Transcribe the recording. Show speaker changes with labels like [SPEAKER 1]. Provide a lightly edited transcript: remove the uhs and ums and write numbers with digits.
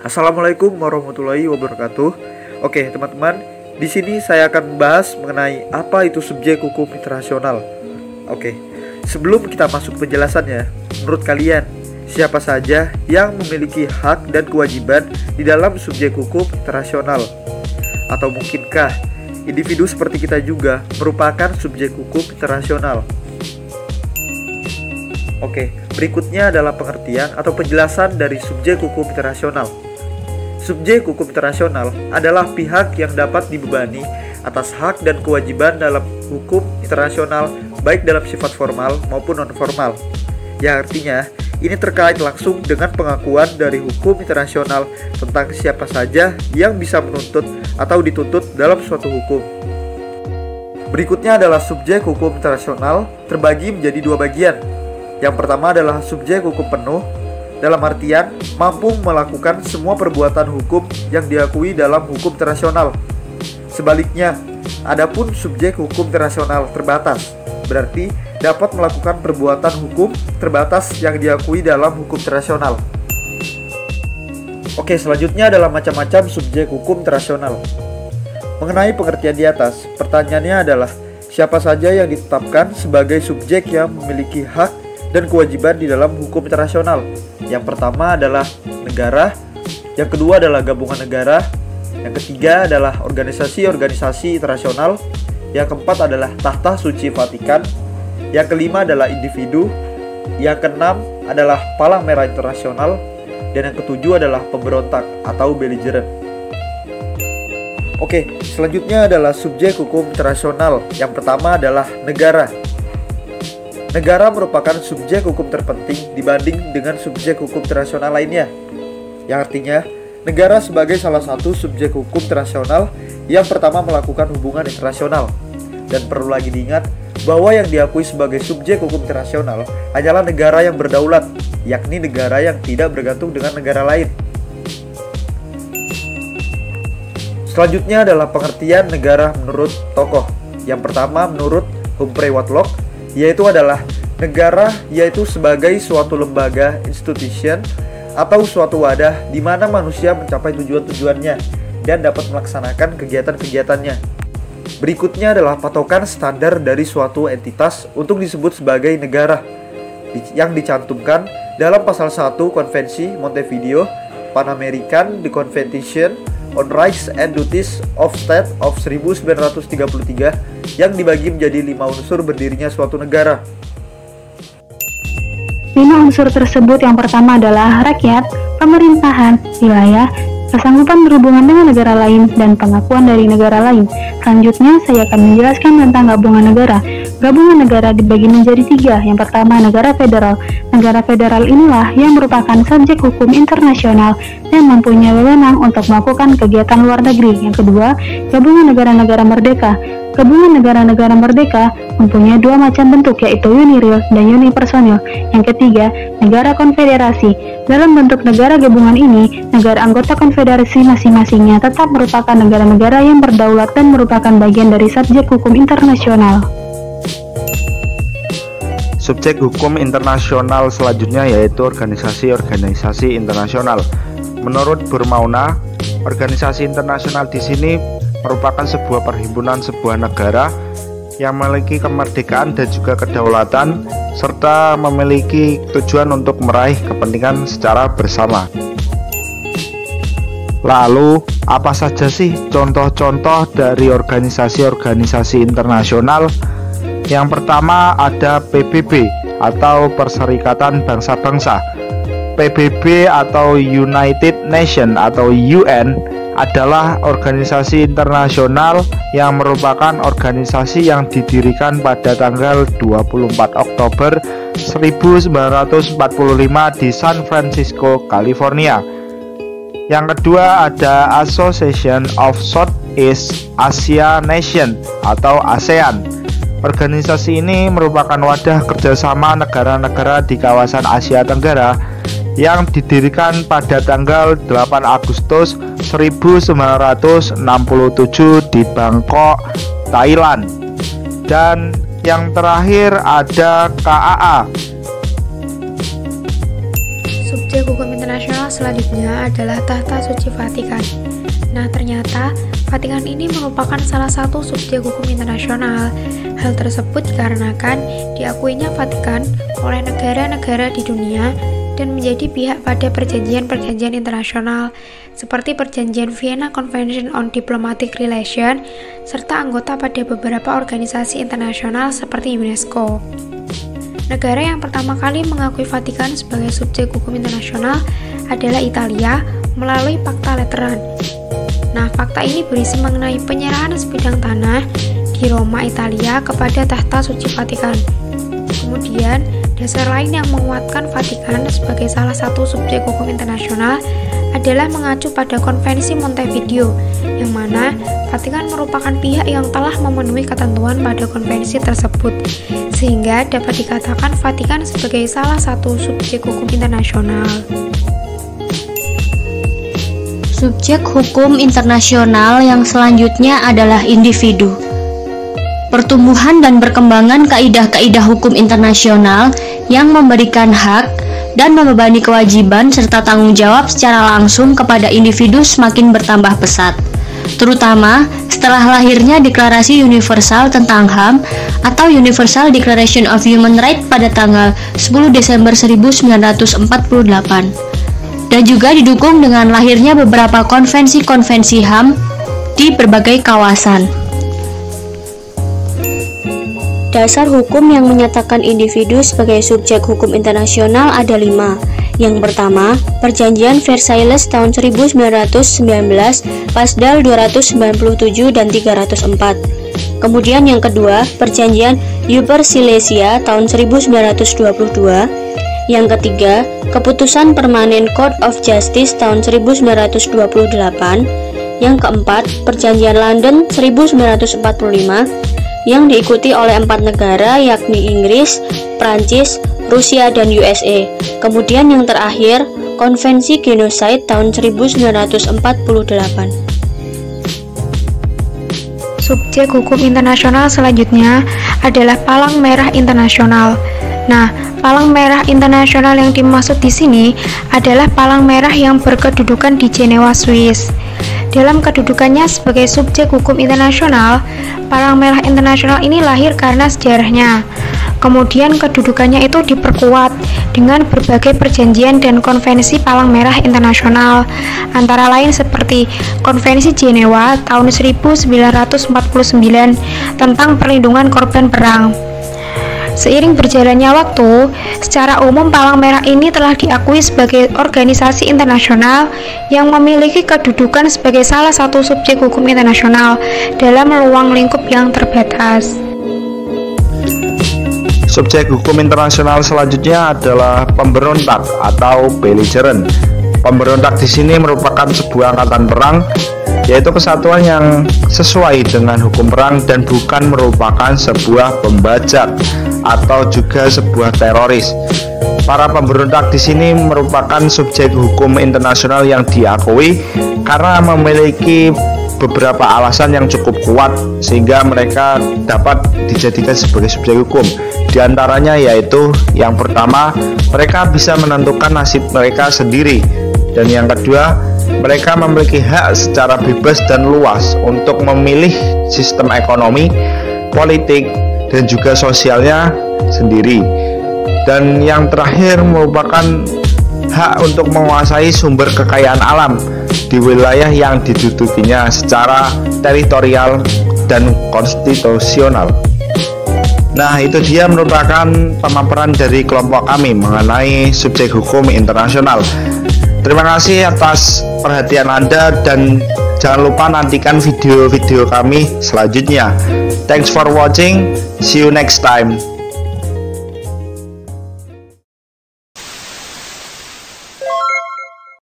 [SPEAKER 1] Assalamualaikum warahmatullahi wabarakatuh. Oke, teman-teman, di sini saya akan membahas mengenai apa itu subjek hukum internasional. Oke, sebelum kita masuk penjelasannya, menurut kalian siapa saja yang memiliki hak dan kewajiban di dalam subjek hukum internasional? Atau mungkinkah individu seperti kita juga merupakan subjek hukum internasional? Oke, berikutnya adalah pengertian atau penjelasan dari subjek hukum internasional. Subjek hukum internasional adalah pihak yang dapat dibebani atas hak dan kewajiban dalam hukum internasional, baik dalam sifat formal maupun non-formal. Yang artinya, ini terkait langsung dengan pengakuan dari hukum internasional tentang siapa saja yang bisa menuntut atau dituntut dalam suatu hukum. Berikutnya adalah subjek hukum internasional terbagi menjadi dua bagian. Yang pertama adalah subjek hukum penuh, dalam artian mampu melakukan semua perbuatan hukum yang diakui dalam hukum internasional. Sebaliknya, adapun subjek hukum internasional terbatas, berarti dapat melakukan perbuatan hukum terbatas yang diakui dalam hukum internasional. Oke, selanjutnya adalah macam-macam subjek hukum internasional. Mengenai pengertian di atas, pertanyaannya adalah siapa saja yang ditetapkan sebagai subjek yang memiliki hak dan kewajiban di dalam hukum internasional. Yang pertama adalah negara, yang kedua adalah gabungan negara, yang ketiga adalah organisasi-organisasi internasional, yang keempat adalah Tahta Suci Vatikan, yang kelima adalah individu, yang keenam adalah Palang Merah Internasional, dan yang ketujuh adalah pemberontak atau belligerent. Oke, selanjutnya adalah subjek hukum internasional. Yang pertama adalah negara. Negara merupakan subjek hukum terpenting dibanding dengan subjek hukum internasional lainnya. Yang artinya, negara sebagai salah satu subjek hukum internasional yang pertama melakukan hubungan internasional. Dan perlu lagi diingat bahwa yang diakui sebagai subjek hukum internasional hanyalah negara yang berdaulat, yakni negara yang tidak bergantung dengan negara lain. Selanjutnya adalah pengertian negara menurut tokoh. Yang pertama menurut Humphrey Whatlock, yaitu adalah negara yaitu sebagai suatu lembaga, institution, atau suatu wadah di mana manusia mencapai tujuan-tujuannya dan dapat melaksanakan kegiatan-kegiatannya. Berikutnya adalah patokan standar dari suatu entitas untuk disebut sebagai negara yang dicantumkan dalam pasal 1 Konvensi Montevideo Pan-American Convention on Rights and Duties of State of 1933 yang dibagi menjadi 5 unsur berdirinya suatu negara.
[SPEAKER 2] 5 unsur tersebut yang pertama adalah rakyat, pemerintahan, wilayah, kesanggupan berhubungan dengan negara lain, dan pengakuan dari negara lain. Selanjutnya, saya akan menjelaskan tentang gabungan negara. Gabungan negara dibagi menjadi 3. Yang pertama, negara federal. Negara federal inilah yang merupakan subjek hukum internasional dan mempunyai wewenang untuk melakukan kegiatan luar negeri. Yang kedua, gabungan negara-negara merdeka. Gabungan negara-negara merdeka mempunyai 2 macam bentuk, yaitu uni real dan uni personil. Yang ketiga, negara konfederasi. Dalam bentuk negara gabungan ini, negara anggota konfederasi masing-masingnya tetap merupakan negara-negara yang berdaulat dan merupakan bagian dari subjek hukum internasional.
[SPEAKER 3] Subjek hukum internasional selanjutnya yaitu organisasi-organisasi internasional. Menurut Burmauna, organisasi internasional di sini merupakan sebuah perhimpunan sebuah negara yang memiliki kemerdekaan dan juga kedaulatan serta memiliki tujuan untuk meraih kepentingan secara bersama. Lalu, apa saja sih contoh-contoh dari organisasi-organisasi internasional? Yang pertama ada PBB atau Perserikatan Bangsa-Bangsa. PBB atau United Nations atau UN adalah organisasi internasional yang merupakan organisasi yang didirikan pada tanggal 24 Oktober 1945 di San Francisco, California. Yang kedua ada Association of Southeast Asia Nations atau ASEAN. Organisasi ini merupakan wadah kerjasama negara-negara di kawasan Asia Tenggara yang didirikan pada tanggal 8 Agustus 1967 di Bangkok, Thailand. Dan yang terakhir ada KAA
[SPEAKER 4] Subjek hukum internasional selanjutnya adalah Tahta Suci Vatikan. Nah, ternyata Vatikan ini merupakan salah satu subjek hukum internasional. Hal tersebut dikarenakan diakuinya Vatikan oleh negara-negara di dunia dan menjadi pihak pada perjanjian-perjanjian internasional seperti Perjanjian Vienna Convention on Diplomatic Relations serta anggota pada beberapa organisasi internasional seperti UNESCO. Negara yang pertama kali mengakui Vatikan sebagai subjek hukum internasional adalah Italia melalui Fakta Lateran. Nah, fakta ini berisi mengenai penyerahan sebidang tanah di Roma, Italia kepada Tahta Suci Vatikan. Kemudian, dasar lain yang menguatkan Vatikan sebagai salah satu subjek hukum internasional adalah mengacu pada Konvensi Montevideo, yang mana Vatikan merupakan pihak yang telah memenuhi ketentuan pada konvensi tersebut, sehingga dapat dikatakan Vatikan sebagai salah satu subjek hukum internasional.
[SPEAKER 5] Subjek hukum internasional yang selanjutnya adalah individu. Pertumbuhan dan perkembangan kaidah-kaidah hukum internasional yang memberikan hak dan membebani kewajiban serta tanggung jawab secara langsung kepada individu semakin bertambah pesat, terutama setelah lahirnya Deklarasi Universal tentang HAM atau Universal Declaration of Human Rights pada tanggal 10 Desember 1948, dan juga didukung dengan lahirnya beberapa konvensi-konvensi HAM di berbagai kawasan. Dasar hukum yang menyatakan individu sebagai subjek hukum internasional ada 5. Yang pertama, Perjanjian Versailles tahun 1919, Pasal 297 dan 304. Kemudian yang kedua, Perjanjian Upper Silesia tahun 1922. Yang ketiga, Keputusan Permanent Court of Justice tahun 1928. Yang keempat, Perjanjian London 1945 yang diikuti oleh 4 negara yakni Inggris, Prancis, Rusia, dan USA. Kemudian yang terakhir, Konvensi Genosida tahun 1948.
[SPEAKER 4] Subjek hukum internasional selanjutnya adalah Palang Merah Internasional. Nah, Palang Merah Internasional yang dimaksud di sini adalah palang merah yang berkedudukan di Jenewa, Swiss. Dalam kedudukannya sebagai subjek hukum internasional, Palang Merah Internasional ini lahir karena sejarahnya. Kemudian kedudukannya itu diperkuat dengan berbagai perjanjian dan konvensi Palang Merah Internasional, antara lain seperti Konvensi Jenewa tahun 1949 tentang perlindungan korban perang. Seiring berjalannya waktu, secara umum Palang Merah ini telah diakui sebagai organisasi internasional yang memiliki kedudukan sebagai salah satu subjek hukum internasional dalam ruang lingkup yang terbatas.
[SPEAKER 3] Subjek hukum internasional selanjutnya adalah pemberontak atau belligerent. Pemberontak di sini merupakan sebuah angkatan perang, yaitu kesatuan yang sesuai dengan hukum perang dan bukan merupakan sebuah pembajak atau juga sebuah teroris. Para pemberontak di sini merupakan subjek hukum internasional yang diakui karena memiliki beberapa alasan yang cukup kuat sehingga mereka dapat dijadikan sebagai subjek hukum. Di antaranya yaitu yang pertama, mereka bisa menentukan nasib mereka sendiri, dan yang kedua, mereka memiliki hak secara bebas dan luas untuk memilih sistem ekonomi, politik, dan juga sosialnya sendiri. Dan yang terakhir merupakan hak untuk menguasai sumber kekayaan alam di wilayah yang didudukinya secara teritorial dan konstitusional. Nah, itu dia merupakan pemaparan dari kelompok kami mengenai subjek hukum internasional. Terima kasih atas perhatian Anda dan jangan lupa nantikan video-video kami selanjutnya. Thanks for watching. See you next time.